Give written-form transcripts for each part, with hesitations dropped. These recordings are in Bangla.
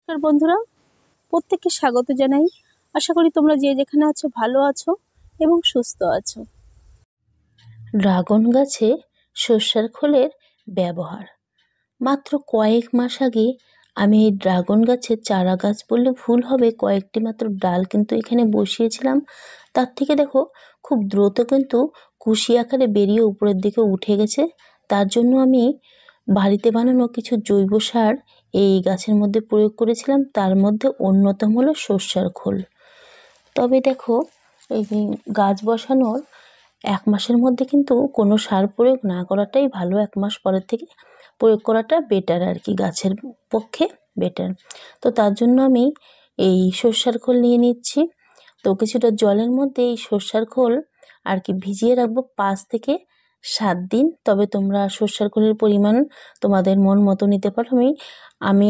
নমস্কার বন্ধুরা, প্রত্যেককে স্বাগত জানাই। আশা করি তোমরা যে যেখানে আছো ভালো আছো এবং সুস্থ আছো। ড্রাগন গাছে সর্ষের খোলের ব্যবহার। মাত্র কয়েক মাস আগে আমি এই ড্রাগন গাছের চারা গাছ বললে ভুল হবে, কয়েকটি মাত্র ডাল কিন্তু এখানে বসিয়েছিলাম। তার থেকে দেখো খুব দ্রুত কিন্তু কুশি আকারে বেরিয়ে উপরের দিকে উঠে গেছে। তার জন্য আমি বাড়িতে বানানো কিছু জৈব সার এই গাছের মধ্যে প্রয়োগ করেছিলাম। তার মধ্যে অন্যতম হলো সর্ষের খোল। তবে দেখো এই গাছ বসানোর 1 মাসের মধ্যে কিন্তু কোনো সার প্রয়োগ না করাটাই ভালো। 1 মাস পরের থেকে প্রয়োগ করাটা বেটার আর কি, গাছের পক্ষে বেটার। তো তার জন্য আমি এই সর্ষের খোল নিয়ে নিচ্ছি। তো কিছুটা জলের মধ্যে এই সর্ষের খোল আর কি ভিজিয়ে রাখবো 5 থেকে 7 দিন। তবে তোমরা সর্ষের খোলের পরিমাণ তোমাদের মন মতো নিতে পারো। আমি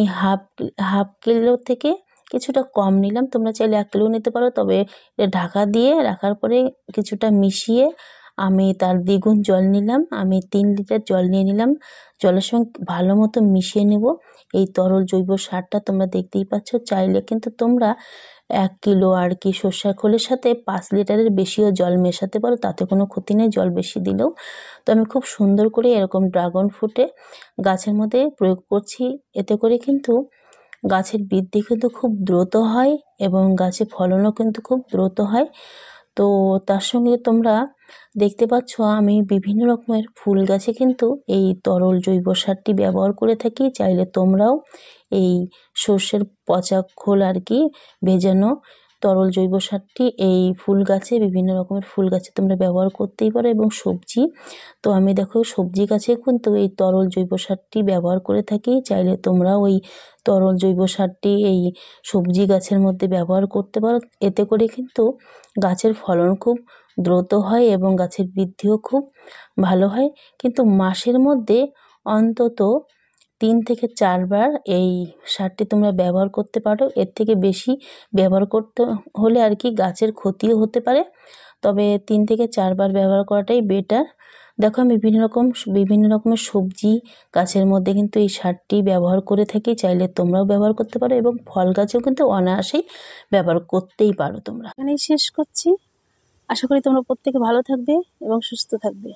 হাফ কিলো থেকে কিছুটা কম নিলাম, তোমরা চাইলে 1 কিলো নিতে পারো। তবে ঢাকা দিয়ে রাখার পরে কিছুটা মিশিয়ে আমি তার দ্বিগুণ জল নিলাম। আমি 3 লিটার জল নিয়ে নিলাম। জলের সঙ্গে ভালো মতো মিশিয়ে নেব এই তরল জৈব সারটা। তোমরা দেখতেই পাচ্ছ, চাইলে কিন্তু তোমরা 1 কিলো আর কি সর্ষের খোলের সাথে 5 লিটারের বেশিও জল মেশাতে পারো, তাতে কোনো ক্ষতি নেই জল বেশি দিলেও। তো আমি খুব সুন্দর করে এরকম ড্রাগন ফ্রুটে গাছের মধ্যে প্রয়োগ করছি। এতে করে কিন্তু গাছের বৃদ্ধি কিন্তু খুব দ্রুত হয় এবং গাছে ফলনও কিন্তু খুব দ্রুত হয়। তো তার সঙ্গে তোমরা দেখতে পাচ্ছ আমি বিভিন্ন রকমের ফুল গাছে কিন্তু এই তরল জৈব সারটি ব্যবহার করে থাকি। চাইলে তোমরাও এই সর্ষের পচা খোল আর কি ভেজানো তরল জৈব সারটি এই ফুল গাছে, বিভিন্ন রকমের ফুল গাছে তোমরা ব্যবহার করতেই পারো এবং সবজি। তো আমি দেখো সবজি গাছে কিন্তু এই তরল জৈব সারটি ব্যবহার করে থাকি। চাইলে তোমরা ওই তরল জৈব সারটি এই সবজি গাছের মধ্যে ব্যবহার করতে পারো। এতে করে কিন্তু গাছের ফলন খুব দ্রুত হয় এবং গাছের বৃদ্ধিও খুব ভালো হয়। কিন্তু মাসের মধ্যে অন্তত 3 থেকে 4 বার এই সারটি তোমরা ব্যবহার করতে পারো। এর থেকে বেশি ব্যবহার করতে হলে আর কি গাছের ক্ষতিও হতে পারে। তবে 3 থেকে 4 বার ব্যবহার করাটাই বেটার। দেখো আমি বিভিন্ন রকমের সবজি গাছের মধ্যে কিন্তু এই সারটি ব্যবহার করে থাকি। চাইলে তোমরাও ব্যবহার করতে পারো এবং ফল গাছেও কিন্তু অনায়াসেই ব্যবহার করতেই পারো তোমরা। এখানেই শেষ করছি। আশা করি তোমরা প্রত্যেকে ভালো থাকবে এবং সুস্থ থাকবে।